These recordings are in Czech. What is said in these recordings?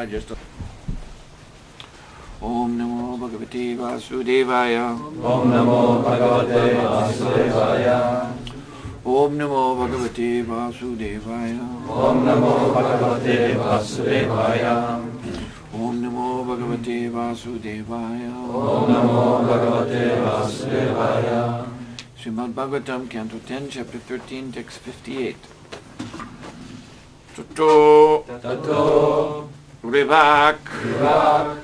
just Om Namo Bhagavate Vasudevaya. Om Namo Bhagavate Vasudevaya. Om Namo Bhagavate Vasudevaya. Om Namo Bhagavate Vasudevaya. Om Namo Bhagavate Vasudevaya. Om Namo Bhagavate Vasudevaya. Srimad Bhagavatam, Canto 10, Chapter 13, Text 58. Tato Tato Rivak Vivak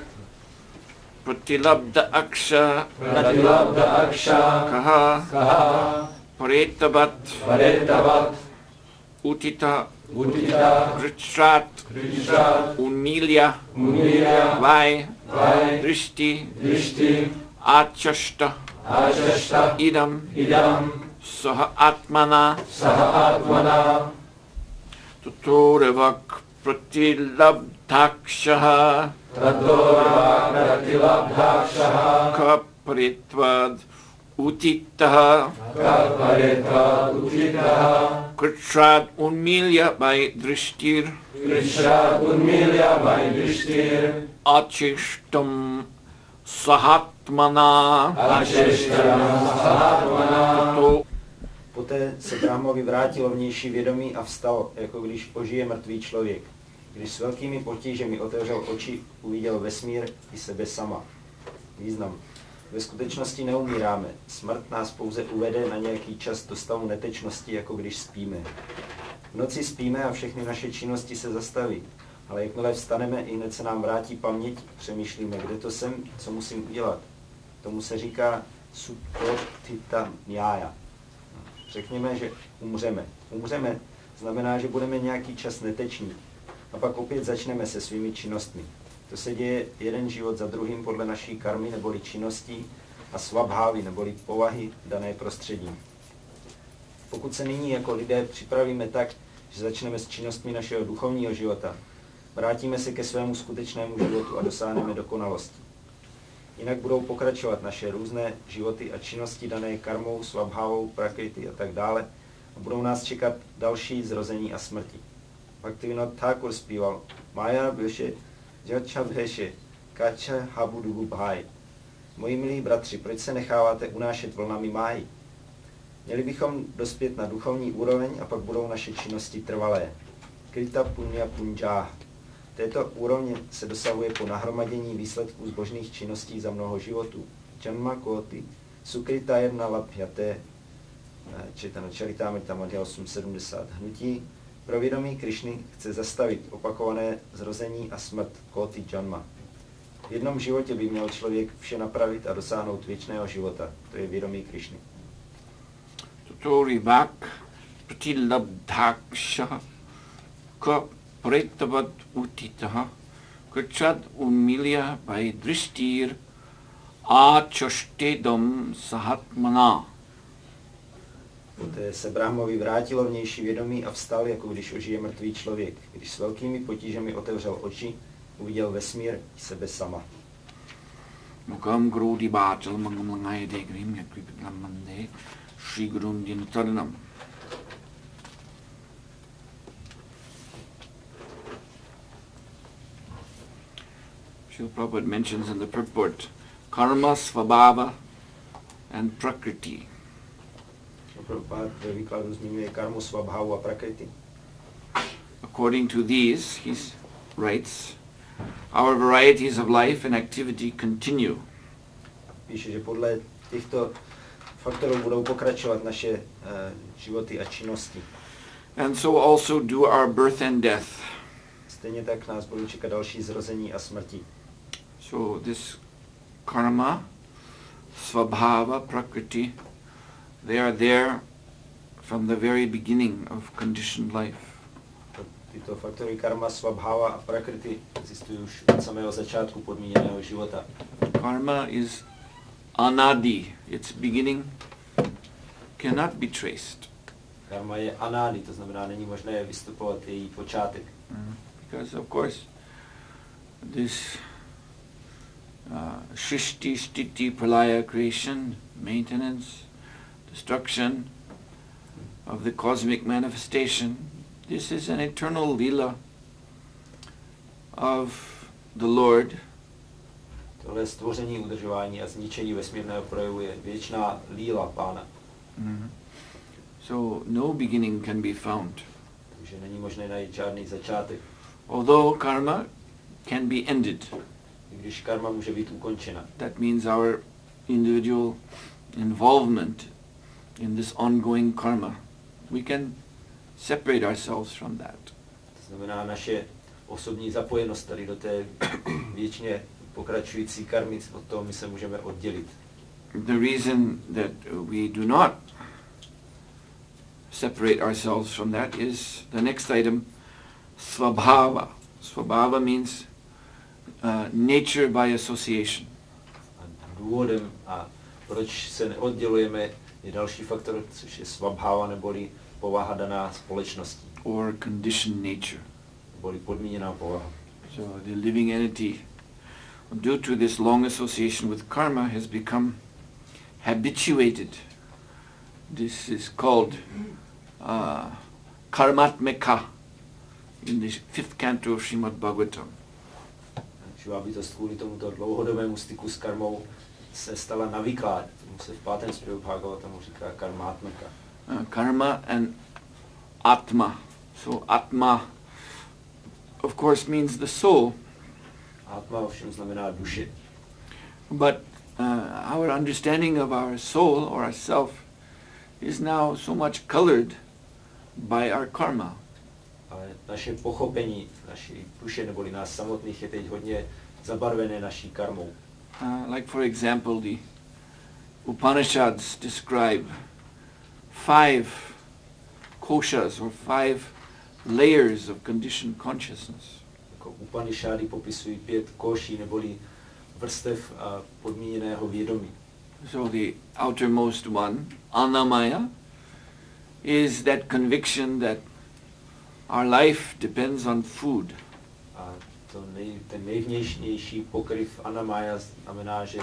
Pratilabdha Aksha Pratilabdha Aksha Kaha Kaha Paretavat Paretavat Utita Utita Krishrat Krishrat Unilya Unilya Vai Vai Drishti Drishti Achashta Ajashta Idam Idam Saha Atmana Saha Atmana Tato Rivak Pratilabdhakshaha Tato Pratilabdhakshaha Kaparitvad Utitaha Kapareta Utitaha Krishrat Unmilya by Drishtir Krishrat Unmilya by Drishtir Achishtam Sahatmana Achishtam Sahatmana. Tato Poté se Brahmovi vrátilo vnější vědomí a vstal, jako když ožije mrtvý člověk. Když s velkými potížemi otevřel oči, uviděl vesmír i sebe sama. Význam. Ve skutečnosti neumíráme. Smrt nás pouze uvede na nějaký čas do stavu netečnosti, jako když spíme. V noci spíme a všechny naše činnosti se zastaví. Ale jakmile vstaneme, i hned se nám vrátí paměť, přemýšlíme, kde to jsem, co musím udělat. Tomu se říká Suhotra Swami. Řekněme, že umřeme. Umřeme znamená, že budeme nějaký čas neteční. A pak opět začneme se svými činnostmi. To se děje jeden život za druhým podle naší karmy neboli činností a svabhávy neboli povahy dané prostředím. Pokud se nyní jako lidé připravíme tak, že začneme s činnostmi našeho duchovního života, vrátíme se ke svému skutečnému životu a dosáhneme dokonalosti. Jinak budou pokračovat naše různé životy a činnosti dané karmou, svabhávou, prakriti a tak dále a budou nás čekat další zrození a smrti. Bhaktivinoda Thakur zpíval Maya bheše, jacha bheše, kacha habudugu bhai. Moji milí bratři, proč se necháváte unášet vlnami máji? Měli bychom dospět na duchovní úroveň a pak budou naše činnosti trvalé. Krita punya punjah. Této úrovně se dosahuje po nahromadění výsledků zbožných činností za mnoho životů. Janma koti sukrita jedna labhyaté, Četana Čaritámrita Madhya 870. Hnutí pro vědomí Krišny chce zastavit opakované zrození a smrt koti janma. V jednom životě by měl člověk vše napravit a dosáhnout věčného života. To je vědomí Krišny. Tato Rivak Pratilabdhakshaha Paretavat Utitaha Krishrat Unmilya by Drishtir Achashtedam Sahatmana. Poté se Brahmovi vrátilo vnější vědomí a vstal, jako když ožije mrtvý člověk. Když s velkými potížemi otevřel oči, uviděl vesmír i sebe sama. Mukam Grodi Bachal Mangamangaya Degrim Yakvipitlam Mande Shri Gurum Dinataranam. Srila Prabhupada mentions in the purport karma, svabhava and prakriti. Prabhupada ve výkladu zmiňuje karmu, svabhavu a prakriti. According to these, he writes, our varieties of life and activity continue. Píše, že podle těchto faktorů budou pokračovat naše životy a činnosti. And so also do our birth and death. Stejně tak nás budou čekat další zrození a smrti. So this karma, svabhava, prakriti, they are there from the very beginning of conditioned life. Tyto faktory karma, svabhava a prakriti existují už od samého začátku podmíněného života. Karma is anadi, its beginning cannot be traced. Karma je anádi, to znamená, není možné vystupovat její počátek. Because of course this Shrishti, Stiti, Pralaya, creation, maintenance, destruction of the cosmic manifestation, this is an eternal lila of the Lord, tohle stvoření, udržování a zničení vesmírného projevu je věčná líla Pána. So no beginning can be found. Takže není možné najít žádný začátek. Although karma can be ended. I když karma může být ukončena. That means our individual involvement in this ongoing karma. We can separate ourselves from that. To znamená naše osobní zapojenost tady do té věčně pokračující karmy, od toho my se můžeme oddělit. The reason that we do not separate ourselves from that is the next item, svabhava. Svabhava means nature by association. A důvodem, a proč se neoddělujeme, je další faktor, což je svabhava, neboli povaha daná společností. Or conditioned nature. Neboli podmíněná povaha. So the living entity, due to this long association with karma, has become habituated. This is called karmatmika in the 5th canto of Srimad Bhagavatam. Živá bytost kvůli tomuto dlouhodobému styku s karmou se stala navyklá. Tomu se v 5. zpěvu Bhagavatamu říká karmatmika. Karma and atma. So atma, of course, means the soul. Atma ovšem znamená duše. But our understanding of our soul or ourself is now so much colored by our karma. Ale naše pochopení, naší duše neboli nás samotných je teď hodně zabarvené naší karmou. Like for example, the Upanishads describe 5 koshas or 5 layers of conditioned consciousness. Jako Upanishády popisují 5 koší neboli vrstev podmíněného vědomí. So the outermost one, annamaya, is that conviction that our life depends on food. A ten nejvnější pokryv annamaya znamená, že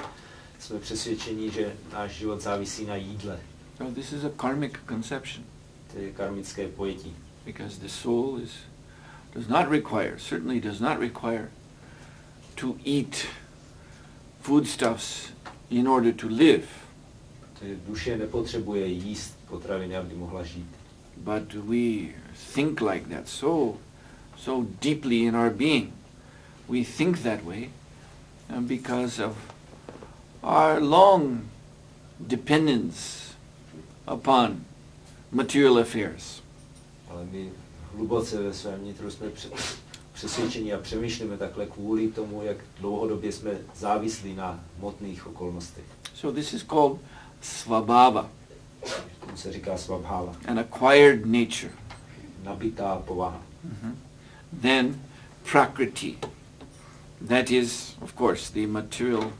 jsme přesvědčeni, že náš život závisí na jídle. So this is a karmic conception. To je karmické pojetí. Because the soul certainly does not require to eat foodstuffs in order to live. Duše nepotřebuje jíst potraviny, aby mohla žít. But we think like that so deeply in our being. We think that way because of our long dependence upon material affairs. Ale my hluboce ve svém nitru jsme přesvědčení a přemýšlíme takhle kvůli tomu, jak dlouhodobě jsme závislí na hmotných okolnostech. So this is called svabhava. Tomu se říká svabhava. An acquired nature. Nabitá povaha. Then prakriti. That is, of course, the material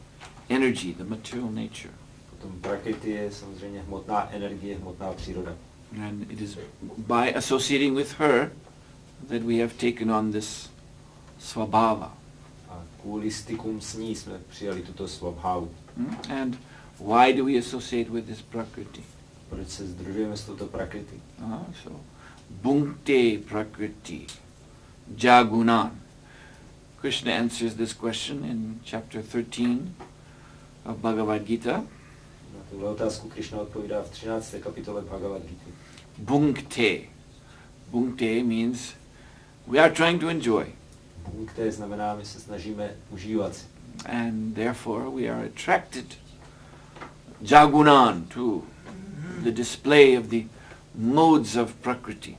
energy, the material nature. Potom prakriti je samozřejmě hmotná energie, hmotná příroda. And it is by associating with her that we have taken on this svabhava. A kvůli stykům s ní jsme přijali tuto svabhavu. And why do we associate with this prakriti? Proč se sdružujeme s touto prakriti? So, bhunkte prakriti jagunan. Krishna answers this question in chapter 13 of Bhagavad Gita. Na tuhle otázku Krishna odpovídá v 13. kapitole Bhagavad Gita. Bhunkte. Bhunkte means we are trying to enjoy. Bhunkte znamená, my se snažíme užívat si. And therefore we are attracted jagunan to the display of the modes of prakriti.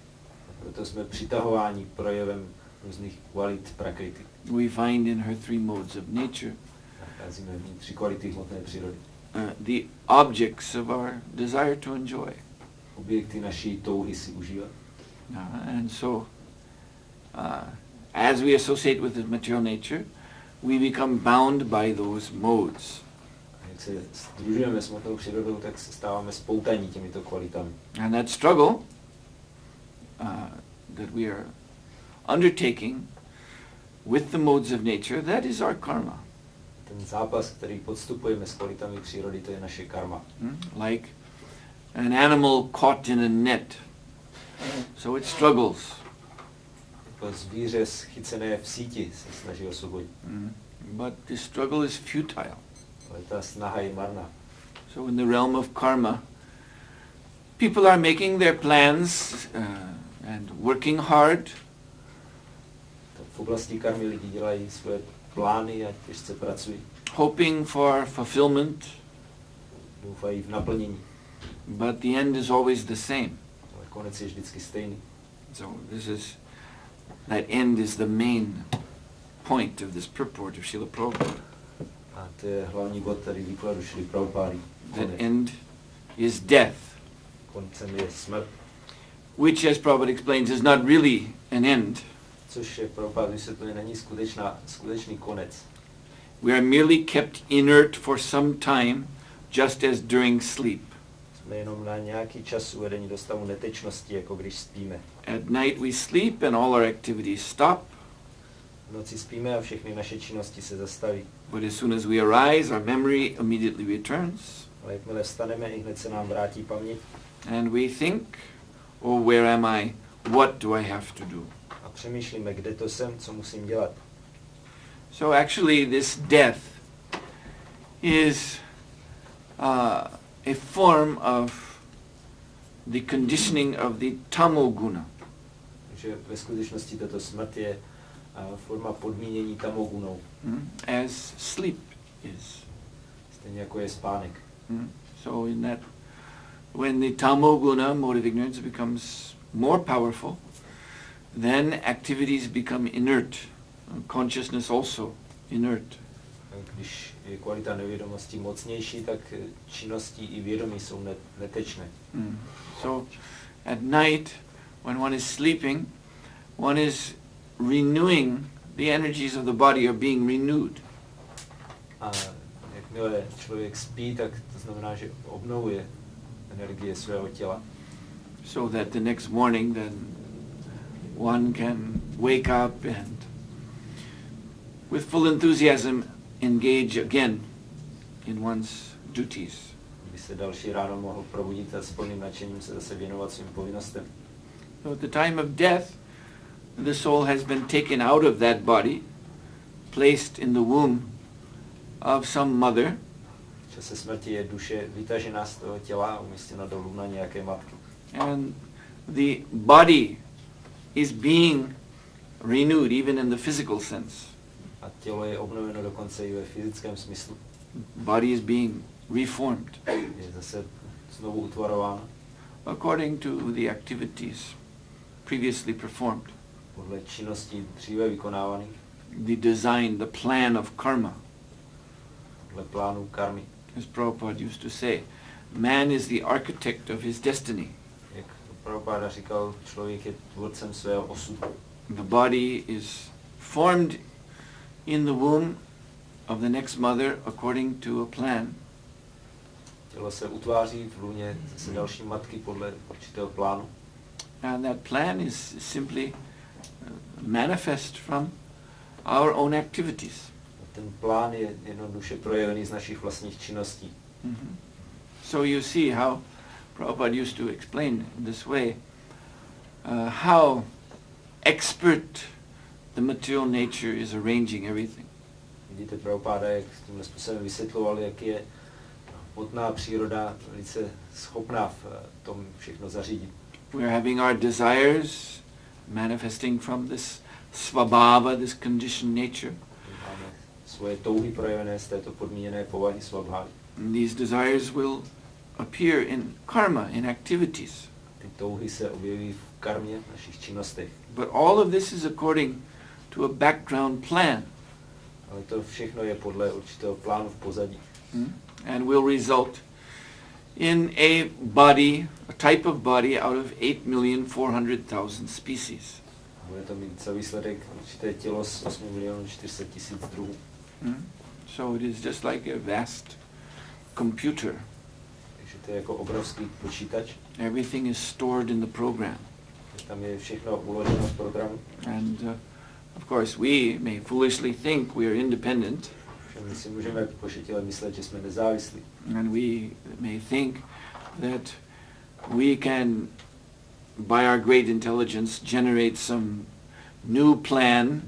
Proto jsme přitahováni projevem různých kvalit prakriti. We find in her 3 modes of nature nacházíme v ní 3 kvality hmotné přírody. The objects of our desire to enjoy. Objekty naší touhy si užívat. And so, as we associate with the material nature, we become bound by those modes. A jak se sdružujeme s hmotnou přírodou, tak se stáváme spoutaní těmito kvalitami. And that struggle that we are undertaking with the modes of nature, that is our karma. Ten zápas, který podstupujeme s kvalitami přírody, to je naše karma. Like an animal caught in a net. So it struggles. Jako zvíře chycené v síti se snaží osvobodit. But the struggle is futile. Ale ta snaha je marná. So in the realm of karma, people are making their plans and working hard. V oblasti karmy lidi dělají své plány a těžce pracují. Hoping for fulfillment. Doufají v naplnění. But the end is always the same. Ale konec je vždycky stejný. So that end is the main point of this purport of Srila Prabhupada. A to je hlavní bod tady výkladu Šrily Prabhupády. That end is death. Koncem je smrt. Which, as Prabhupada explains, is not really an end. Což je Prabhupada vysvětluje, není skutečný konec. We are merely kept inert for some time, just as during sleep. Jsme jenom na nějaký čas uvedení do stavu netečnosti, jako když spíme. At night we sleep and all our activities stop. V noci spíme a všechny naše činnosti se zastaví. But as soon as we arise, our memory immediately returns. Ale jakmile vstaneme, i hned se nám vrátí paměť. And we think, oh, where am I? What do I have to do? A přemýšlíme, kde to jsem, co musím dělat. So actually this death is a form of the conditioning of the tamoguna. Takže ve skutečnosti tato smrt je forma podmínění tamogunou. As sleep is. Stejně jako je spánek. So in that, when the tamoguna, mode of ignorance, becomes more powerful, then activities become inert. Consciousness also inert. Když je kvalita nevědomosti mocnější, tak činnosti i vědomí jsou netečné. So at night, when one is sleeping, one is renewing, the energies of the body are being renewed. A jakmile člověk spí, tak to znamená, že obnovuje energie svého těla. So that the next morning then one can wake up and with full enthusiasm engage again in one's duties. By se další ráno mohl probudit a s plným nadšením se zase věnovat svým povinnostem. So at the time of death, the soul has been taken out of that body, placed in the womb of some mother. V čase smrti je duše vytažená z toho těla a umístěna do lůna nějaké matky. And the body is being renewed even in the physical sense. A tělo je obnoveno dokonce i ve fyzickém smyslu. Body is being reformed. Je zase znovu utvarováno. According to the activities previously performed. Podle činností dříve vykonávaných. The design, the plan of karma. Podle plánu karmy. As Prabhupada used to say, man is the architect of his destiny. Jak Prabhupada říkal, člověk je tvůrcem svého osudu. The body is formed in the womb of the next mother according to a plan. Tělo se utváří v lůně zase další matky podle určitého plánu. And that plan is simply manifest from our own activities. Ten plán je jednoduše projevený z našich vlastních činností. So you see how Prabhupada used to explain in this way how expert the material nature is arranging everything. Vidíte, Prabhupada, jak tímhle způsobem vysvětloval, jak je hmotná příroda velice schopná v tom všechno zařídit. We are having our desires manifesting from this svabhava, this conditioned nature. Máme svoje touhy projevené z této podmíněné povahy svabhavy. These desires will appear in karma, in activities. Ty touhy se objeví v karmě, v našich činnostech. But all of this is according to a background plan. Ale to všechno je podle určitého plánu v pozadí. And will result in a body, a type of body out of 8,400,000 species. Bude to mít za výsledek určité tělo z 8,400,000 druhů. So it is just like a vast computer. Takže to je jako obrovský počítač. Everything is stored in the program. Tam je všechno uloženo v programu. And of course we may foolishly think we are independent. My si můžeme pošetilé myslet, že jsme nezávislí. And we may think that we can, by our great intelligence, generate some new plan,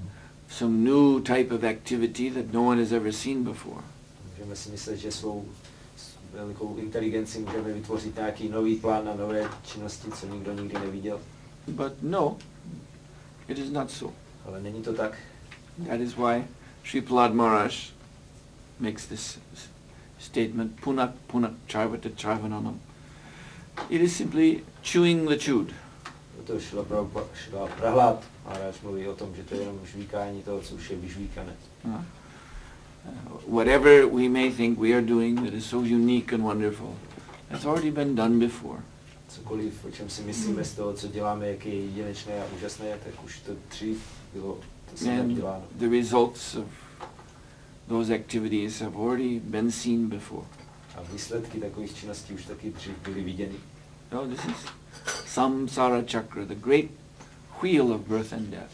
some new type of activity that no one has ever seen before. Můžeme si myslet, že svou velikou inteligenci můžeme vytvořit nějaký nový plán na nové činnosti, co nikdo nikdy neviděl. But no, it is not so. Ale není to tak. That is why Sri Prahlad Maharaj makes this statement, punak punak charvata charvananam. It is simply chewing the chewed. Proto Šrila Prahlad Maharaj mluví o tom, že to je jenom žvíkání toho, co už je vyžvíkané. Whatever we may think we are doing that is so unique and wonderful, that's already been done before. Cokoliv, o čem si myslíme z toho, co děláme, jak je jedinečné a úžasné, tak už to dřív bylo to samé děláno. The results of those activities have already been seen before. A výsledky takových činností už taky dřív byly viděny. No, this is samsara chakra, the great wheel of birth and death.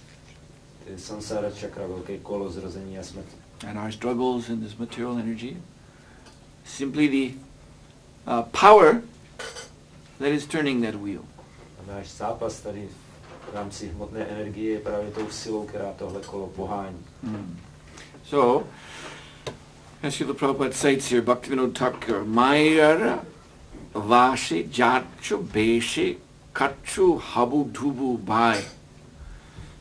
To je samsara chakra, velké kolo zrození a smrti. And our struggles in this material energy, simply the power that is turning that wheel. A náš zápas tady v rámci hmotné energie je právě tou silou, která tohle kolo pohání. So, as Srila Prabhupada cites here, Bhaktivinoda Thakur, Mayara Vashi Jachu Beshi Kachu Habu Dhubu Bai.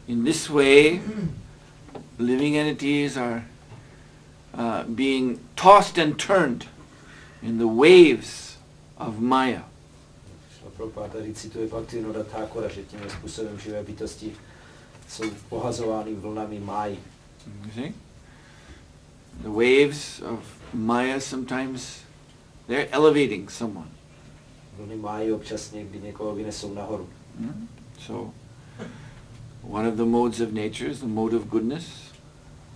In this way, living entities are being tossed and turned in the waves of Maya. Prabhupada tady cituje Bhaktivinoda Thakura, že tím způsobem živé bytosti jsou pohazovány vlnami máji. You see? The waves of Maya sometimes, they're elevating someone. Vlny máji občas někdy někoho vynesou nahoru. So, one of the modes of nature is the mode of goodness.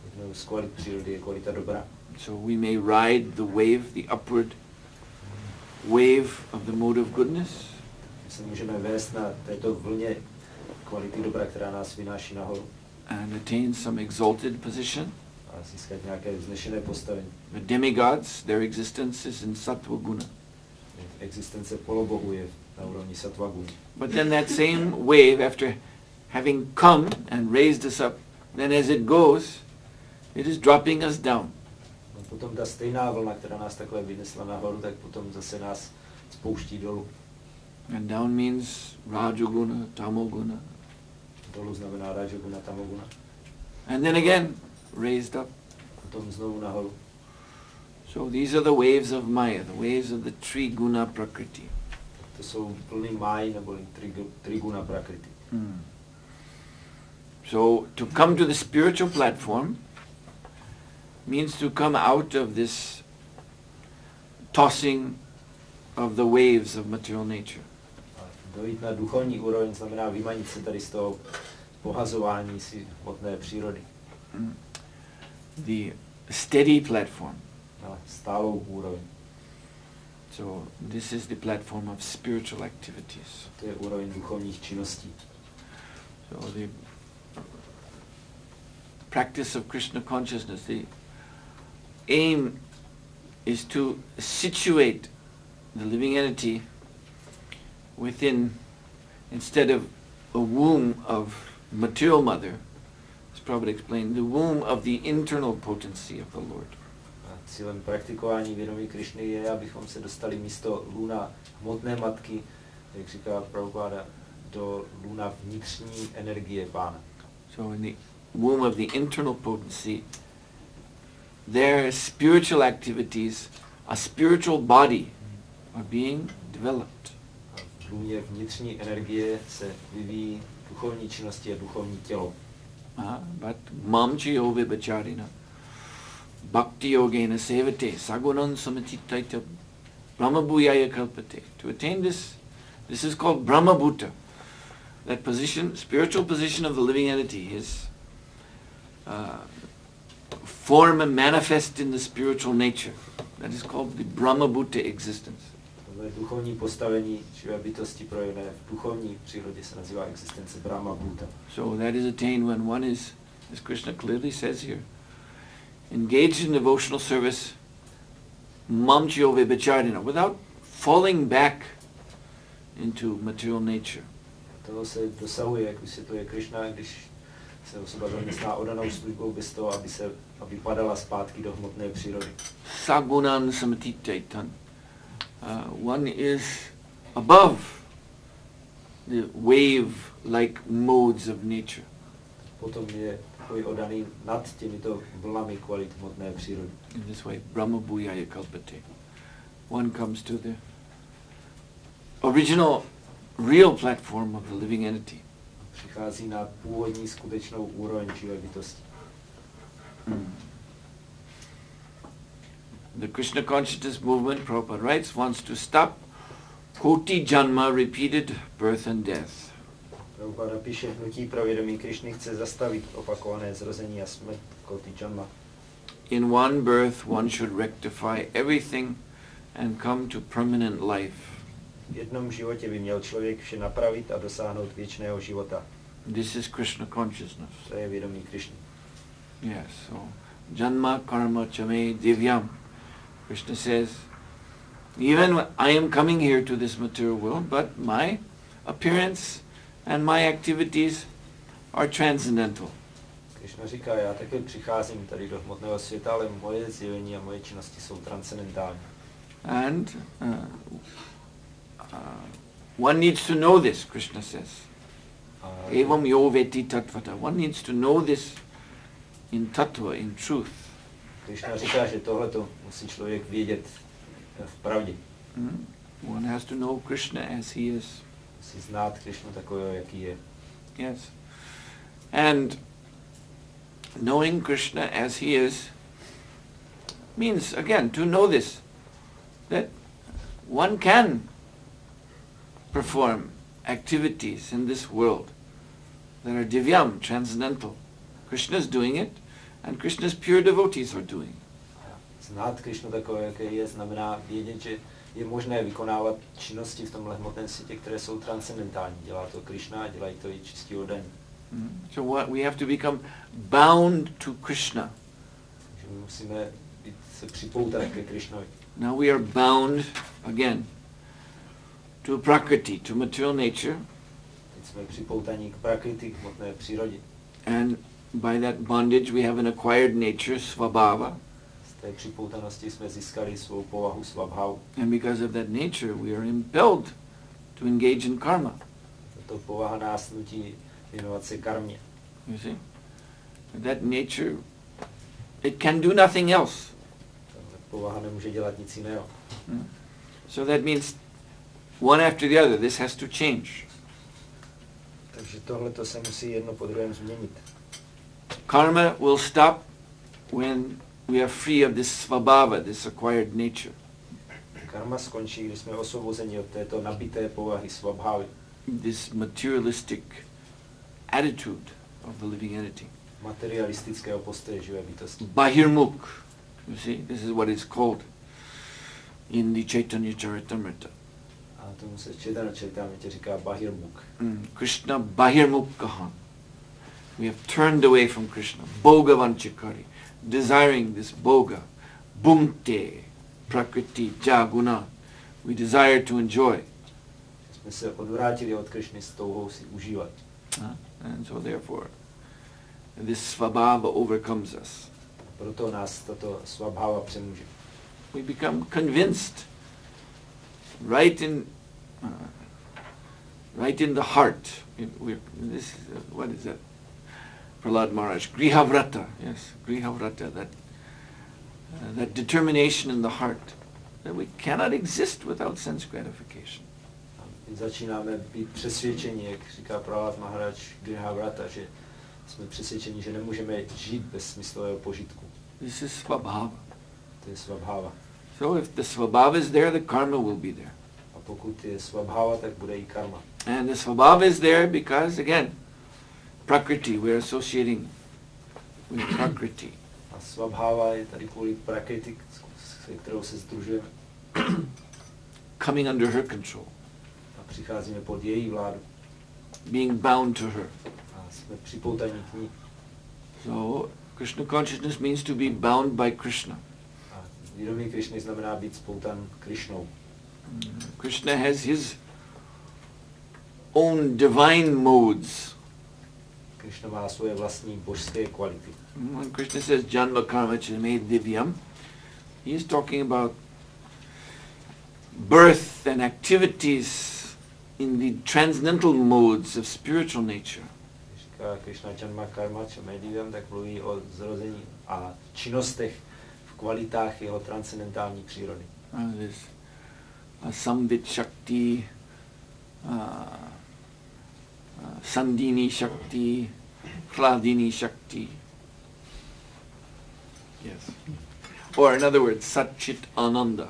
Jednou z kvalit přírody je kvalita dobra. So we may ride the wave, the upward wave of the mode of goodness. My se můžeme vést na této vlně kvality dobra, která nás vynáší nahoru. And attain some exalted position. A získat nějaké vznešené postavení. The demigods, their existence is in sattva guna. Existence polobohu je na úrovni sattva guna. But then that same wave, after having come and raised us up, then as it goes, it is dropping us down. No potom ta stejná vlna, která nás takhle vynesla nahoru, tak potom zase nás spouští dolů. And down means rajoguna, tamoguna. Dolů znamená rajoguna, tamoguna. And then again, raised up. Potom znovu nahoru. So these are the waves of Maya, the waves of the Triguna Prakriti. To jsou vlny máji nebo triguna prakriti. So to come to the spiritual platform means to come out of this tossing of the waves of material nature. Dojít na duchovní úroveň znamená vymanit se tady z toho pohazování si hmotné přírody. The steady platform. Na stálou úroveň. So this is the platform of spiritual activities. To je úroveň duchovních činností. So the practice of Krishna consciousness, the aim is to situate the living entity within, instead of a womb of material mother, as Prabhupada explained, the womb of the internal potency of the Lord. A cílem praktikování vědomí Krišny je, abychom se dostali místo luna hmotné matky, jak říká Prabhupada, do luna vnitřní energie Pána. So in the womb of the internal potency, their spiritual activities, a spiritual body are being developed. A v luně vnitřní energie se vyvíjí duchovní činnosti a duchovní tělo. But mamchi yoga bacharina bhakti yogena sevate sagunan samatitaita brahmabhuyaya kalpate. To attain this is called brahmabhuta. That position, spiritual position of the living entity, his form and manifest in the spiritual nature. That is called the brahmabhuta existence. Duchovní postavení živé bytosti projevené v duchovní přírodě se nazývá existence Brahma Bhuta. So that is attained when one is, as Krishna clearly says here, engaged in devotional service, mamchyo vibhacharina, without falling back into material nature. Toho se dosahuje, jak vysvětluje Krishna, když se osoba zaměstná oddanou službou bez toho, aby padala zpátky do hmotné přírody. Sagunan samatitaitan. One is above the wave-like modes of nature. Potom je takový oddaný nad těmito vlnami kvalit hmotné přírody. In this way, Brahma Bhuyaya Kalpate. One comes to the original, real platform of the living entity. Přichází na původní skutečnou úroveň živé bytosti. The Krishna consciousness movement, Prabhupada writes, wants to stop koti janma, repeated birth and death. Prabhupada píše, hnutí pravědomí Krišny chce zastavit opakované zrození a smrt koti janma. In one birth, one should rectify everything and come to permanent life. V jednom životě by měl člověk vše napravit a dosáhnout věčného života. This is Krishna consciousness. To je vědomí Krišny. Yes, so janma karma chame divyam. Krishna says, even I am coming here to this material world, but my appearance and my activities are transcendental. Krišna říká, já také přicházím tady do hmotného světa, ale moje zjevení a moje činnosti jsou transcendentální. And one needs to know this, Krishna says. Evam yo veti tattvata. One needs to know this in tattva, in truth. Krišna říká, že tohleto musí člověk vědět v pravdě. One has to know Krishna as he is. Musí znát Krišnu takového, jaký je. Yes. And knowing Krishna as he is means, again, to know this, that one can perform activities in this world that are divyam, transcendental. Krishna is doing it, and Krishna's pure devotees are doing it. Znát Krišnu takové, jaké je, znamená vědět, že je možné vykonávat činnosti v tomhle hmotném světě, které jsou transcendentální. Dělá to Krišna, dělají to i čistí oddaní. So what we have to become bound to Krishna. Že my musíme se připoutat ke Krišnovi. Now we are bound again to Prakriti, to material nature. Teď jsme připoutaní k Prakriti, k hmotné přírodě. And by that bondage we have an acquired nature, svabhava. Z té připoutanosti jsme získali svou povahu svabhavu. And because of that nature we are impelled to engage in karma. Tato povaha nás nutí věnovat se karmě. You see? That nature, it can do nothing else. Ta povaha nemůže dělat nic jiného. So that means one after the other, this has to change. Takže tohleto se musí jedno po druhém změnit. Karma will stop when we are free of this svabhava, this acquired nature. Karma skončí, když jsme osvobozeni od této nabité povahy svabhavy. This materialistic attitude of the living entity. Materialistického postoje živé bytosti. Bahirmukh. You see, this is what it's called in the Chaitanya Charitamrita. A tomu se Chaitanya Charitamrita říká Bahirmukh. Krishna Bahirmukhaha. We have turned away from Krishna. Bhoga vanchikari. Desiring this bhoga. Bhunkte. Prakriti. Jaguna. We desire to enjoy. Jsme se odvrátili od Krishny s touhou si užívat. And so therefore, this svabhava overcomes us. Proto nás tato svabhava přemůže. We become convinced right in the heart. What is that? Prahlad Maharaj, Grihavrata, yes, Grihavrata, that determination in the heart that we cannot exist without sense gratification. My začínáme být přesvědčeni, jak říká Prahlad Maharaj, Grihavrata, že jsme přesvědčeni, že nemůžeme žít bez smyslového požitku. This is svabhava. To je svabhava. So if the svabhava is there, the karma will be there. A pokud je svabhava, tak bude i karma. And the svabhava is there because, again, Prakriti, we are associating with Prakriti. A svabhava je tady kvůli Prakriti, se kterou se sdružujeme. Coming under her control. A přicházíme pod její vládu. Being bound to her. A jsme připoutaní k ní. So, Krishna consciousness means to be bound by Krishna. A vědomí Krišny znamená být spoutan Krišnou. Krishna has his own divine modes. Krishna má svoje vlastní božské kvality. When Krishna says Janma Karma Chame Divyam, he is talking about birth and activities in the transcendental modes of spiritual nature. Říká Krishna Janma Karma Chame Divyam, tak mluví o zrození a činnostech v kvalitách jeho transcendentální přírody. This Samvit Shakti, Sandini Shakti, Hladini Shakti. Yes. Or in other words, Satchit Ananda.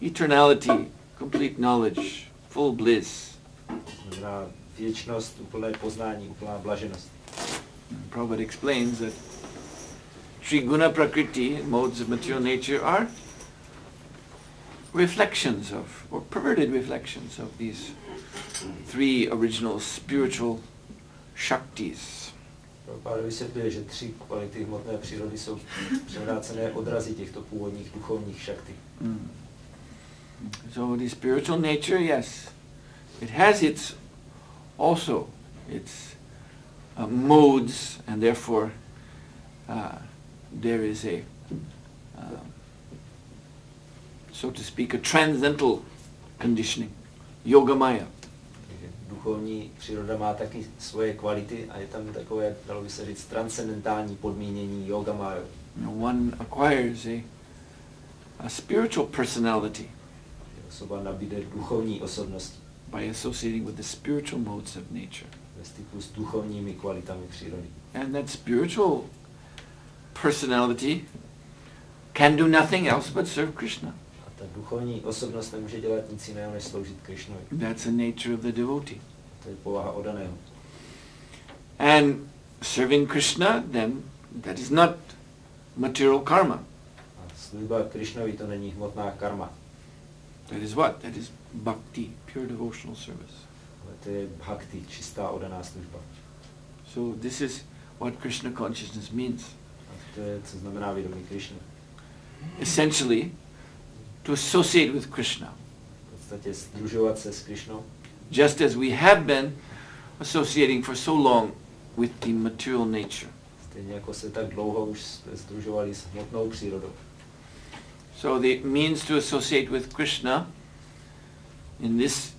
Eternality, complete knowledge, full bliss. Znamená věčnost, úplné poznání, úplná blaženost. Prabhupada explains that Sri Guna Prakriti, modes of material nature, are reflections of, or perverted reflections of these three original spiritual Shaktis. Prabhupada vysvětluje, že 3 kvality hmotné přírody jsou převrácené odrazy těchto původních duchovních šakty. So the spiritual nature, yes, it has its modes, and therefore there is a, so to speak, a transcendental conditioning, yogamaya. Duchovní příroda má taky svoje kvality a je tam takové, dalo by se říct, transcendentální podmínění yogamaya. One acquires a spiritual personality Osoba nabíde duchovní osobnosti by associating with the spiritual modes of nature. ve styku s duchovními kvalitami přírody. And that spiritual personality can do nothing else but serve Krishna. A ta duchovní osobnost nemůže dělat nic jiného, než sloužit Krishnovi. That's the nature of the devotee. To je povaha oddaného. And serving Krishna, then, that is not material karma. A služba Krishnovi to není hmotná karma. That is what? That is bhakti, pure devotional service. Ale to je bhakti, čistá oddaná služba. So this is what Krishna consciousness means. A to je, co znamená vědomí Krishna. Essentially, to associate with Krishna. V podstatě sdružovat se s Krishnou. Just as we have been associating for so long with the material nature. Stejně jako se tak dlouho už sdružovali s hmotnou přírodou. So the means to associate with Krishna in this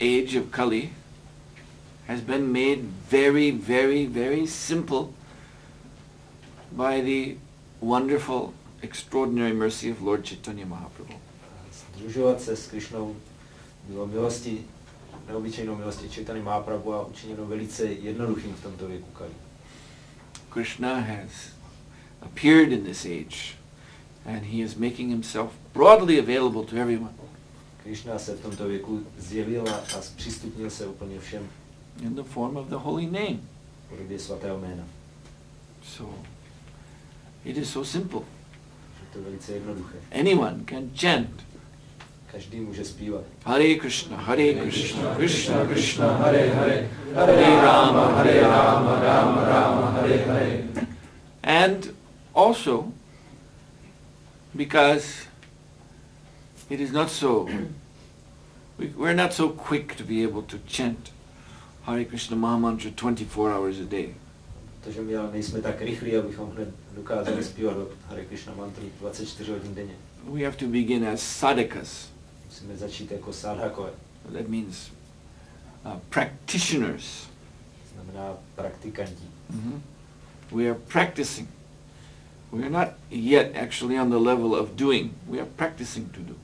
age of Kali has been made very, very, very simple by the wonderful, extraordinary mercy of Lord Chaitanya Mahaprabhu. Sdružovat se s Krishnou bylo neobyčejnou milostí Chaitanya Mahaprabhu a učiněno velice jednoduchým v tomto věku Kali. Krishna has appeared in this age and he is making himself broadly available to everyone. Krishna se v tomto věku zjevil a zpřístupnil se úplně všem. In the form of the holy name. V podobě svatého jména. So, it is so simple. Je to velice jednoduché. Anyone can chant. Každý může zpívat. Hare Krishna, Krishna Krishna Krishna, Hare Hare, Hare Rama, Rama Rama, Hare Hare. And also, because it is not so, we're not so quick to be able to chant Hare Krishna Mahamantra 24 hours a day. Protože my nejsme tak rychlí, abychom hned dokázali zpívat Hare Krishna mantru 24 hodin denně. We have to begin as sadhakas. Musíme začít jako sadhakové. That means practitioners. Znamená praktikanti. We are practicing. We are not yet actually on the level of doing. We are practicing to do.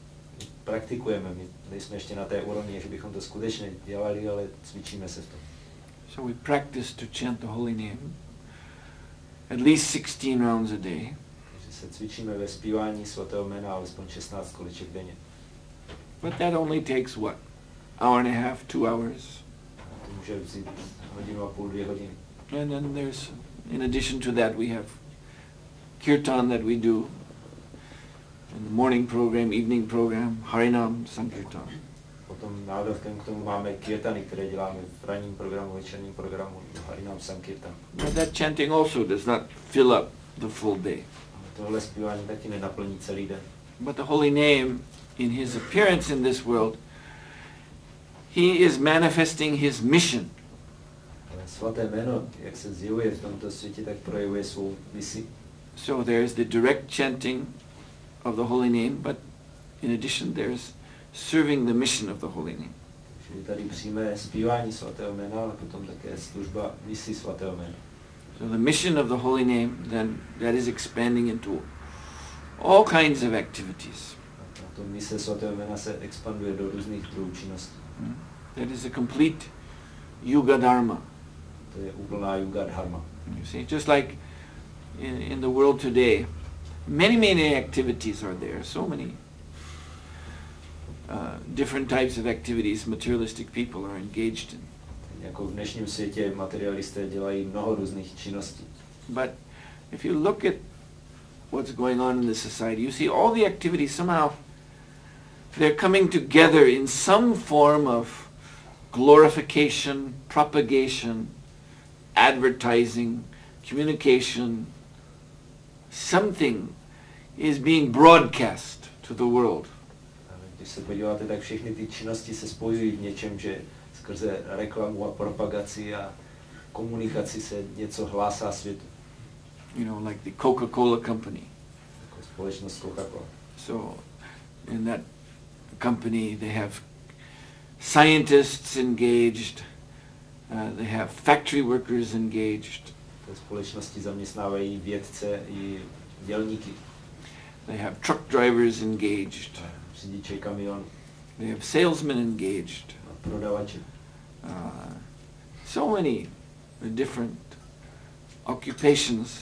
Praktikujeme, my nejsme ještě na té úrovni, že bychom to skutečně dělali, ale cvičíme se v tom. So we practice to chant the holy name at least 16 rounds a day. Takže se cvičíme ve zpívání svatého jména alespoň 16 količek denně. But that only takes what? Hour and a half, 2 hours. A to může vzít hodinu a půl, 2 hodiny. And then there's, in addition to that, we have kirtan that we do. In the morning program, evening program, Harinam, Sankirtan. Potom nádodatkem k tomu máme kirtany, které děláme v ranním programu, večerním programu, Harinam Sankirtan. But that chanting also does not fill up the full day. Tohle zpívání taky nenaplní celý den. But the holy name, in his appearance in this world, he is manifesting his mission Ale svaté jméno, jak se zjevuje v tomto světě, tak projevuje svou misi. So there's the direct chanting of the holy name, but in addition there's serving the mission of the holy name. Takže je tady přímé zpívání svatého jména, ale potom také služba misi svatého jména. So the mission of the holy name, then that is expanding into all kinds of activities. A to mise svatého jména se expanduje do různých druhů činností. That is a complete yuga dharma. To je úplná yuga dharma. You see, just like in the world today, many activities are there. So many different types of activities materialistic people are engaged in. Jako v dnešním světě materialisté dělají mnoho různých činností. But if you look at what's going on in the society, you see all the activities somehow they're coming together in some form of glorification, propagation, advertising, communication. Something is being broadcast to the world. Když se podíváte, tak všechny ty činnosti se spojují v něčem, že skrze reklamu a propagaci a komunikaci se něco hlásá světu. You know, like the Coca-Cola company. Jako společnost Coca-Cola. So in that company they have scientists engaged, they have factory workers engaged. Té společnosti zaměstnávají vědce i dělníky. They have truck drivers engaged. Řidiče kamion. They have salesmen engaged. A prodavači. So many different occupations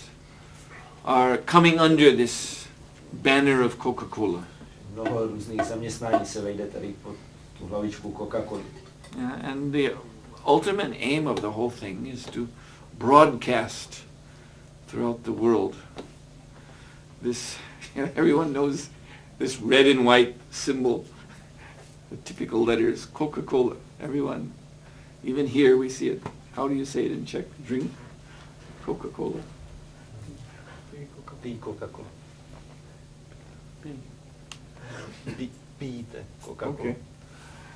are coming under this banner of Coca-Cola. Mnoho různých zaměstnání se vejde tady pod tu hlavičku Coca-Coly. And the ultimate aim of the whole thing is to broadcast throughout the world this, everyone knows this red and white symbol, the typical letters, Coca-Cola. Everyone, even here we see it. How do you say it in Czech? Drink Coca-Cola. Pij Coca-Cola. Pijte Coca-Cola. Okay.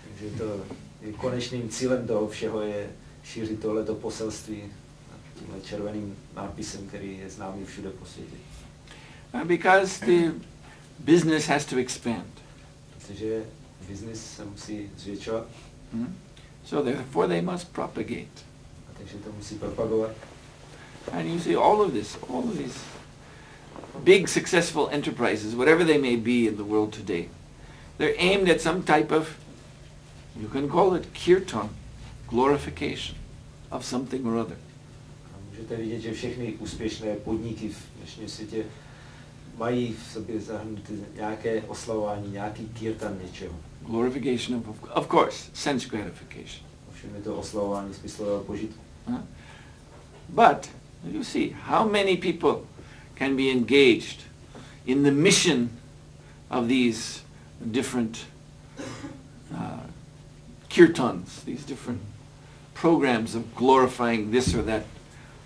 Takže to je konečným cílem toho všeho je šířit tohleto poselství tímhle červeným nápisem, který je známý všude po světě. Because the business has to expand. Protože business se musí zvětšovat. So therefore they must propagate. A takže to musí propagovat. And you see all of these big successful enterprises, whatever they may be in the world today, they're aimed at some type of, you can call it kirtan, glorification of something or other. A můžete vidět, že všechny úspěšné podniky v dnešním světě mají v sobě zahrnuty nějaké oslavování, nějaký kirtan něčeho. Glorification of course, sense gratification. Ovšem je to oslavování smyslového požitku. But you see how many people can be engaged in the mission of these different kirtans, these different programs of glorifying this or that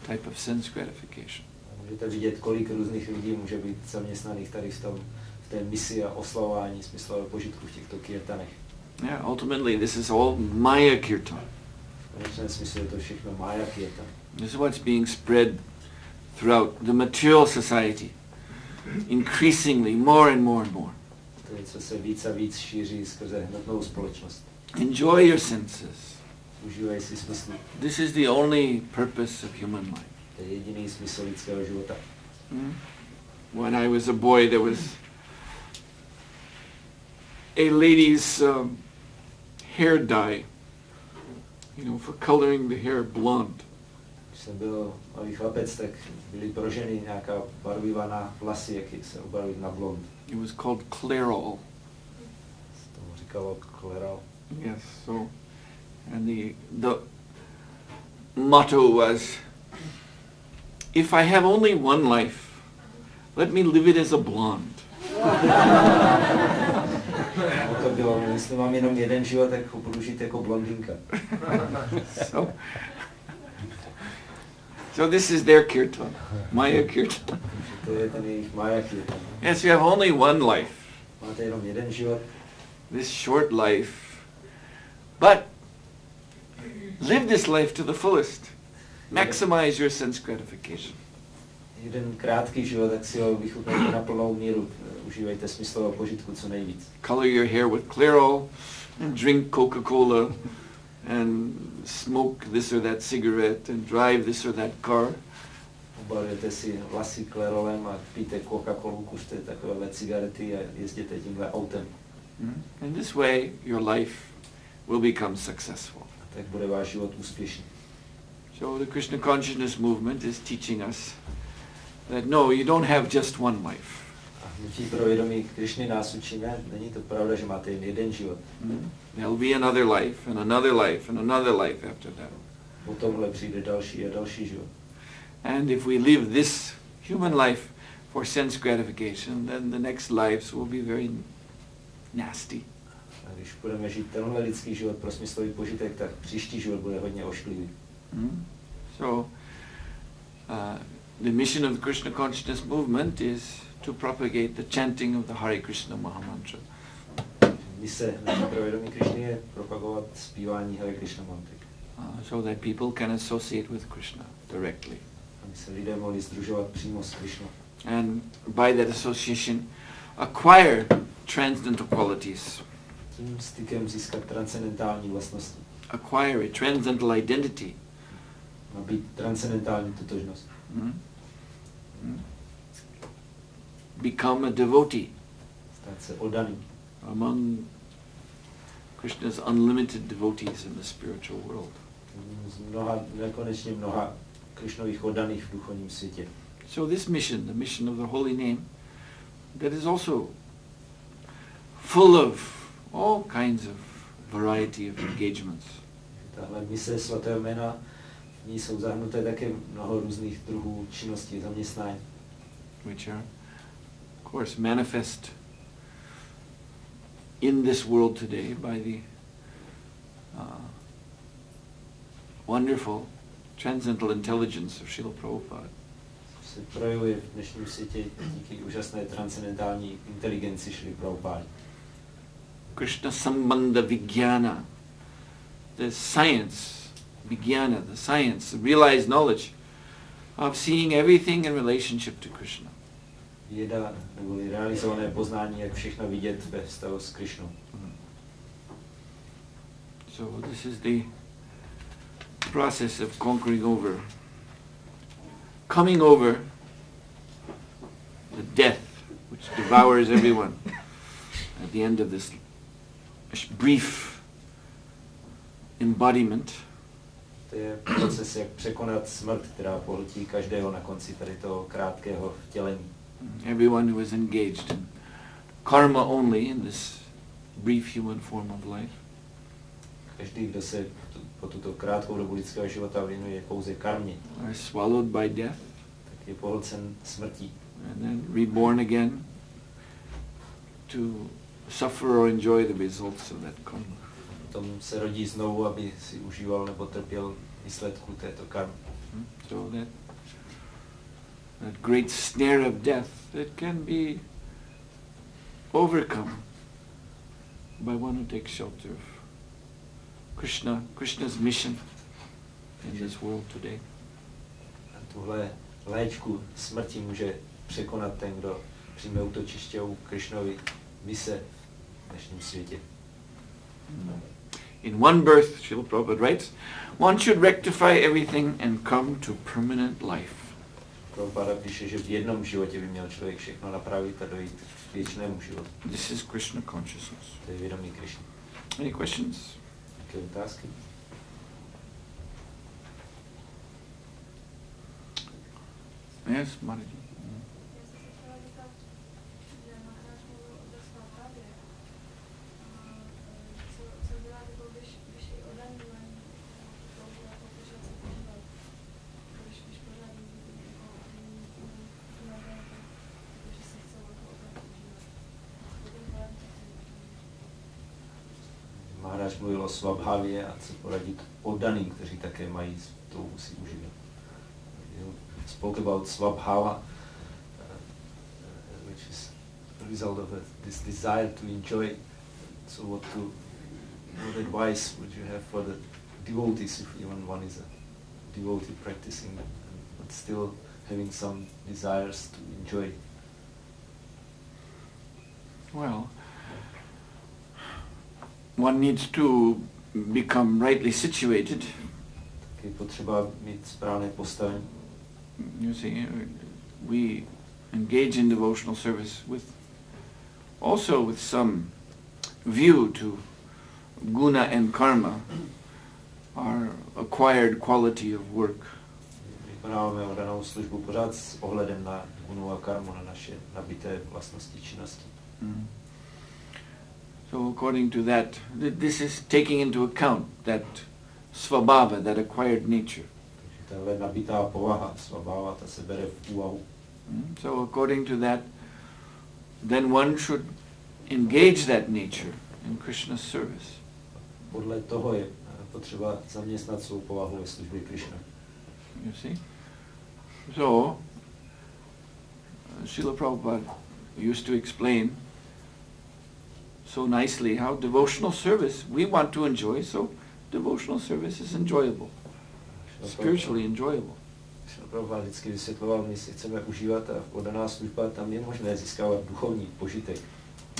type of sense gratification. Můžete vidět, kolik různých lidí může být zaměstnaných tady v té misi a oslavování smyslového požitku v těchto kirtanech. Yeah, ultimately this is all Maya kirtan. V konečném smyslu je to všechno Maya kirtan. This is what's being spread throughout the material society, increasingly more and more and more. To je, co se víc a víc šíří skrze hmotnou společnost. Enjoy your senses. Užívej si smysl. This is the only purpose of human life. To je jediný smysl lidského života. When I was a boy, there was a lady's hair dye, you know, for coloring the hair blonde. Když jsem byl malý chlapec, tak byly pro ženy nějaká barviva na vlasy, jak se obarvit na blond. It was called Clairol. Se tomu říkalo Clairol. Yes, so, and the motto was, if I have only one life, let me live it as a blonde. To bylo, jestli mám jenom jeden život, tak ho budu žít jako blondýnka. So this is their kirtan, Maya kirtan. To je ten jejich Maya kirtan. Yes, you have only one life. Máte jenom jeden život. This short life. But live this life to the fullest. Maximize your sense gratification. Jeden krátký život, tak si ho vychutnejte na plnou míru. Užívejte smyslového požitku co nejvíc. Color your hair with Clairol, and drink Coca-Cola, and smoke this or that cigarette, and drive this or that car. Obalujete si vlasy Clairolem a pijte Coca-Colu, kuřte takovéhle cigarety a jezděte tímhle autem. And this way your life will become successful. A tak bude váš život úspěšný. So the Krishna consciousness movement is teaching us that no, you don't have just one life. A hnutí pro vědomí Krišny nás učí, ne? Není to pravda, že máte jen jeden život. There'll be another life, and another life, and another life after that. Potomhle přijde další a další život. And if we live this human life for sense gratification, then the next lives will be very nasty. A když budeme žít tenhle lidský život pro smyslový požitek, tak příští život bude hodně ošklivý. So, the mission of the Krishna consciousness movement is to propagate the chanting of the Hare Krishna Mahamantra. Mise pro vědomí Krišny je propagovat zpívání Hare Krishna mantry. So that people can associate with Krishna directly. Aby se lidé mohli sdružovat přímo s Krišnou. And by that association acquire transcendental qualities. Tím stykem získat transcendentální vlastnosti. Acquire a transcendental identity. Má být transcendentální totožnost. Become a devotee. Stát se oddaný. Among Krishna's unlimited devotees in the spiritual world. Z mnoha, nekonečně mnoha Krišnových oddaných v duchovním světě. So this mission, the mission of the holy name, that is also full of all kinds of variety of engagements. Tahle mise svatého jména, v ní jsou zahrnuté také mnoho různých druhů činností, zaměstnání. Which are, of course, manifest in this world today by the wonderful transcendental intelligence of Srila Prabhupada. Se projevuje v dnešním světě díky úžasné transcendentální inteligenci Srila Prabhupada. Krishna Sambandha Vijnana, the science, Vijnana, the science, the realized knowledge of seeing everything in relationship to Krishna. Věda, nebo realizované poznání, jak všechno vidět ve vztahu s Krišnou. So this is the process of conquering over, coming over the death which devours everyone at the end of this brief embodiment. To je proces, jak překonat smrt, která pohltí každého na konci tady toho krátkého vtělení. Everyone who is engaged in karma only in this brief human form of life. Každý, kdo se po tuto krátkou dobu lidského života věnuje pouze karmě, Are swallowed by death tak je pohlcen smrtí. and then reborn again to suffer or enjoy the results of that karma. Potom se rodí znovu, aby si užíval nebo trpěl výsledku této karmy. So that great snare of death, it can be overcome by one who takes shelter of Krishna's mission in this world today. A tuhle léčku smrti může překonat ten, kdo přijme útočiště u Krišnovy mise v dnešním světě. In one birth, Srila Prabhupada writes, one should rectify everything and come to permanent life. Prabhupada píše, že v jednom životě by měl člověk všechno napravit a dojít k věčnému životu. This is Krishna consciousness. To je vědomí Krišny. Any questions? Jaké otázky? Yes, Maraji. Maharaj mluvil o svabhavě a co poradit oddaným, kteří také mají touhu si užívat. Spoke about svabhava, which is the result of this desire to enjoy. So what advice would you have for the devotees if even one is a devotee practicing but still having some desires to enjoy. Well, one needs to become rightly situated. Je potřeba mít správné postavení. You see, we engage in devotional service also with some view to guna and karma, our acquired quality of work. Vykonáváme oddanou službu pořád s ohledem na gunu a karmu, na naše nabité vlastnosti činnosti. So according to that, this is taking into account that svabhava, that acquired nature. Tahle nabitá povaha, svabhava, ta se bere v úvahu. So according to that, then one should engage that nature in Krishna's service. Podle toho je potřeba zaměstnat svou povahu ve službě Krishna. You see? So, Srila Prabhupada used to explain so nicely how devotional service we want to enjoy, so devotional service is enjoyable, spiritually enjoyable. Srila Prabhupada vždycky vysvětloval, my si chceme užívat a oddaná služba, tam je možné získávat duchovní požitek.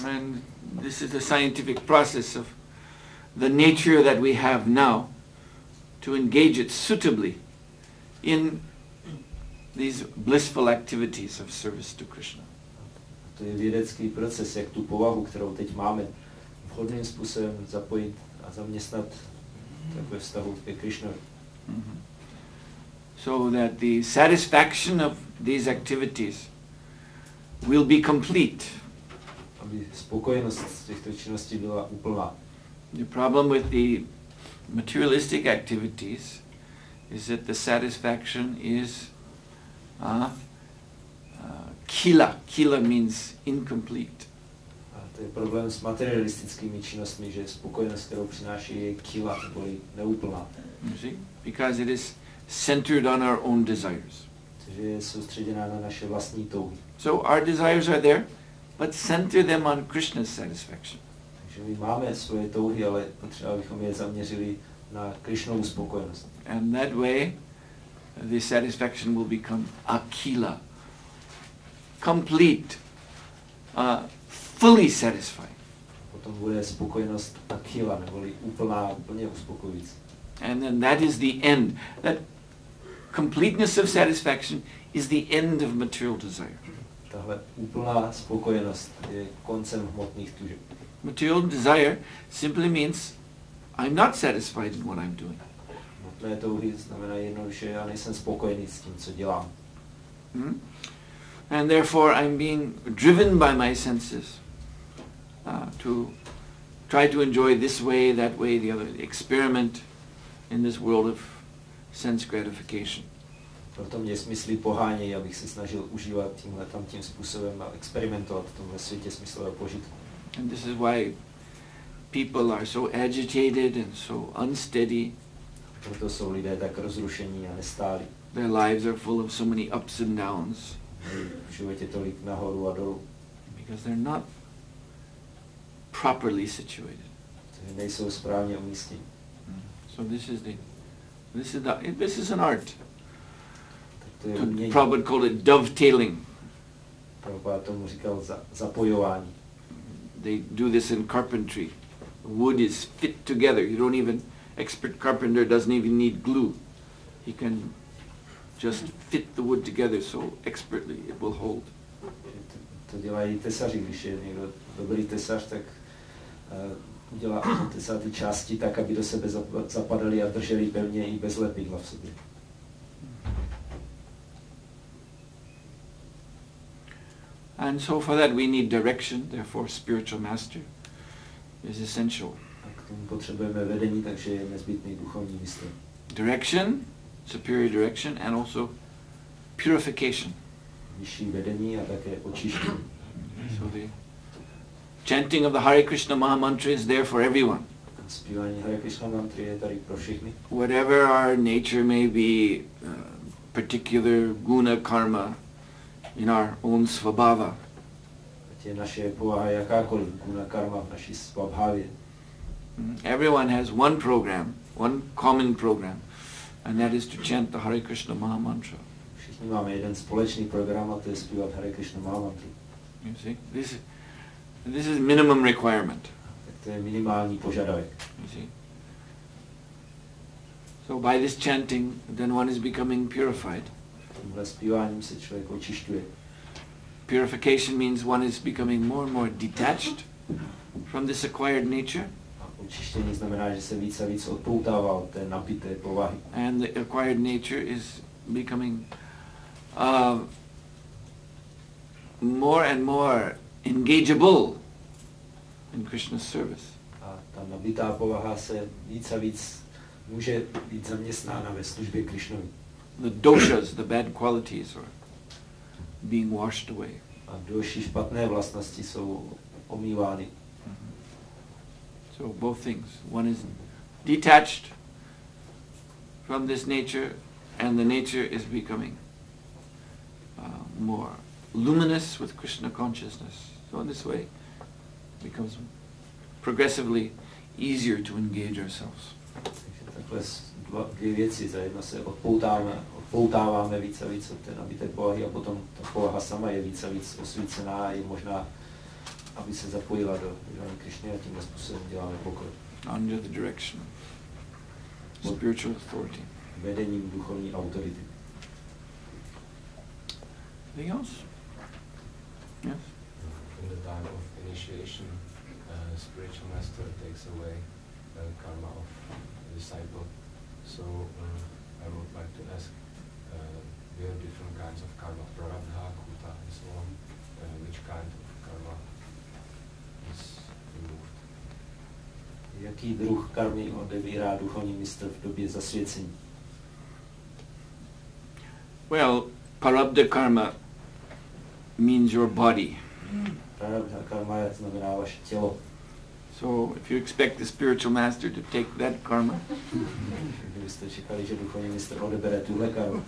And this is the scientific process of the nature that we have now to engage it suitably in these blissful activities of service to Krishna. To je vědecký proces, jak tu povahu, kterou teď máme, vhodným způsobem zapojit a zaměstnat tak ve vztahu ke Krishnovi. So that the satisfaction of these activities will be complete. Aby spokojenost z těchto činností byla úplná. The problem with the materialistic activities is that the satisfaction is kila. Kila means incomplete. A to je problém s materialistickými činnostmi, že spokojenost, kterou přináší, je kila, neboli neúplná. You see? Because it is centered on our own desires. Takže je soustředěná na naše vlastní touhy. So our desires are there, but center them on Krishna's satisfaction. Takže my máme svoje touhy, ale potřeba, abychom je zaměřili na Krishnovu spokojenost. And that way, the satisfaction will become akila, complete, fully satisfied. Potom bude spokojenost akila, neboli úplná, úplně uspokojující. And then that is the end. That completeness of satisfaction is the end of material desire. Tahle úplná spokojenost je koncem hmotných tužeb. Material desire simply means I'm not satisfied in what I'm doing. Hmotné touhy znamená jednoduše, já nejsem spokojený s tím, co dělám. And therefore I'm being driven by my senses to try to enjoy this way, that way, the other, experiment in this world of sense gratification. Proto mě smysly pohánějí, abych se snažil užívat tímhle tamtím způsobem a experimentovat v tomhle světě smyslového požitku. And this is why people are so agitated and so unsteady. Proto jsou lidé tak rozrušení a nestálí. Their lives are full of so many ups and downs. V životě tolik nahoru a dolů. Because they're not properly situated. Takže nejsou správně umístěni. So this is an art. To je umění. Prabhupada called it dovetailing. Prabhupada tomu říkal zapojování. They do this in carpentry. Wood is fit together. Expert carpenter doesn't even need glue. He can just fit the wood together so expertly it will hold. To dělají tesaři, když je někdo dobrý tesař, tak udělá tesá ty části tak, aby do sebe zapadaly a držely pevně i bez lepidla v sobě. And so for that we need direction, therefore spiritual master is essential. A k tomu potřebujeme vedení, takže je nezbytný duchovní mistr. Direction, superior direction, and also purification. Vyšší vedení a také očištění. So the chanting of the Hare Krishna Maha Mantra is there for everyone. Zpívání Hare Krishna mantry je tady pro všechny. Whatever our nature may be, particular guna karma in our own svabhava. Ať je naše povaha jakákoliv, guna karma v naší svabhavě. Everyone has one program, one common program, And that is to chant the Hare Krishna Maha Mantra. Všichni máme jeden společný program a to je zpívat Hare Krishna Maha Mantru. You see, this is minimum requirement. Tak to je minimální požadavek. You see. So by this chanting, then one is becoming purified. Tímhle zpíváním se člověk očišťuje. Purification means one is becoming more and more detached from this acquired nature. A očištění znamená, že se víc a víc odpoutává od té napité povahy. And the acquired nature is becoming more and more engageable in Krishna's service. A ta nabitá povaha se víc a víc může být zaměstnána ve službě Krishnovi. The doshas, the bad qualities, are being washed away. A další špatné vlastnosti jsou omývány. So both things. One is detached from this nature, and the nature is becoming more luminous with Krishna consciousness. So in this way, it becomes progressively easier to engage ourselves. Takhle dvě věci. Za jedno se odpoutáváme víc a víc od té nabité povahy a potom ta povaha sama je víc a víc osvícená a je možná, aby se zapojila do Krishny a tímhle způsobem děláme pokrok. Under the direction of spiritual authority. Vedením duchovní autority. Anything else? Yes? In the time of initiation, spiritual master takes away the karma of the disciple. So I would like to ask, we have different kinds of karma, prarabdha, kuta, and so on. Which kind of karma is removed? Jaký druh karmy odebírá duchovní mistr v době zasvěcení? Well, prarabdha karma means your body. Prarabdha karma znamená vaše tělo. So if you expect the spiritual master to take that karma, Kdybyste čekali, že duchovní mistr odebere tuhle karmu,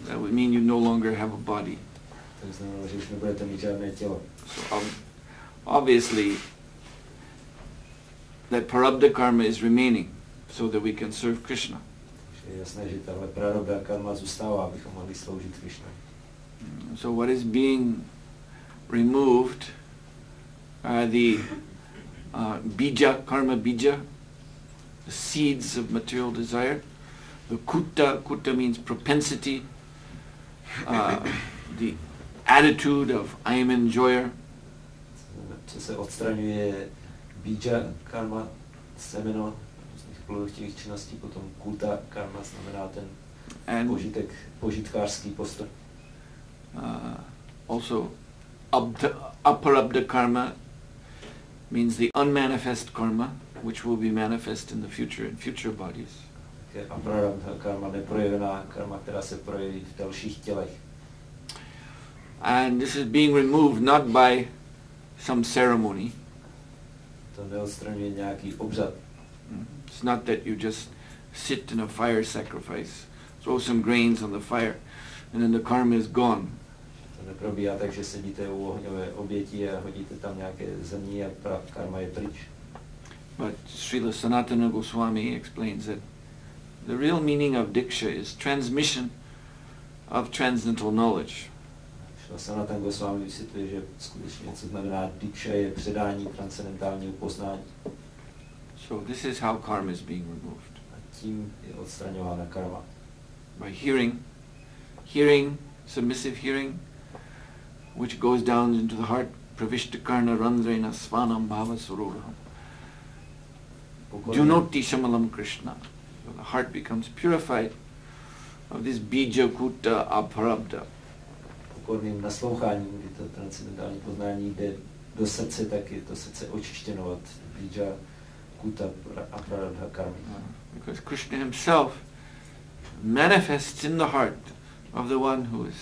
that would mean you no longer have a body. to znamená, že už nebudete mít žádné tělo. So obviously, that prarabdha karma is remaining so that we can serve Krishna. Takže je jasné, že tahle prarabdha karma zůstává, abychom mohli sloužit Krishna. So what is being removed are the bija, karma bija, the seeds of material desire. The kuta means propensity, the attitude of I am enjoyer. Co se odstraňuje bija karma, semeno různých plodových činností, potom kuta karma znamená ten požitkářský postoj. Also, aparabdha karma means the unmanifest karma, which will be manifest in the future, in future bodies. Aparabdha karma, neprojevená karma, která se projeví v dalších tělech. And this is being removed not by some ceremony. To neodstraňuje nějaký obřad. It's not that you just sit in a fire sacrifice, throw some grains on the fire, and then the karma is gone. To neprobíhá tak, že sedíte u ohňové oběti a hodíte tam nějaké zrní a karma je pryč. But Srila Sanatana Goswami explains that the real meaning of Diksha is transmission of transcendental knowledge. Srila Sanatana Goswami vysvětluje, že skutečně co znamená Diksha je předání transcendentálního poznání. So this is how karma is being removed. A tím je odstraňována karma. By hearing, submissive hearing, which goes down into the heart, pravishtakarna randraina svanam bhava suroraham. Junoti shamalam Krishna. So the heart becomes purified of this bija kuta aparabdha. Pokorným nasloucháním, kdy to transcendentální poznání jde do srdce, tak je to srdce očištěno od bija kuta aparabdha karmy. Because Krishna himself manifests in the heart of the one who is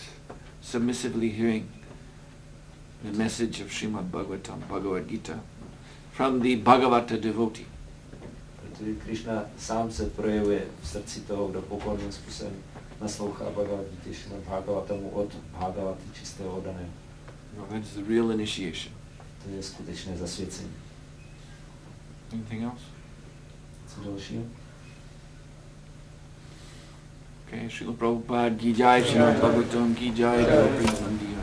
submissively hearing the message of Srimad Bhagavatam, Bhagavad Gita, from the Bhagavata devotee. Protože Krishna sám se projevuje v srdci toho, kdo pokorným způsobem naslouchá Bhagavad Gita, Srimad Bhagavatamu od Bhagavaty čistého oddaného. No, that is the real initiation. To je skutečné zasvěcení. Anything else? Co dalšího? Okay, Srila Prabhupada ki jai, Srimad Bhagavatam ki jai, Gaur Premanandi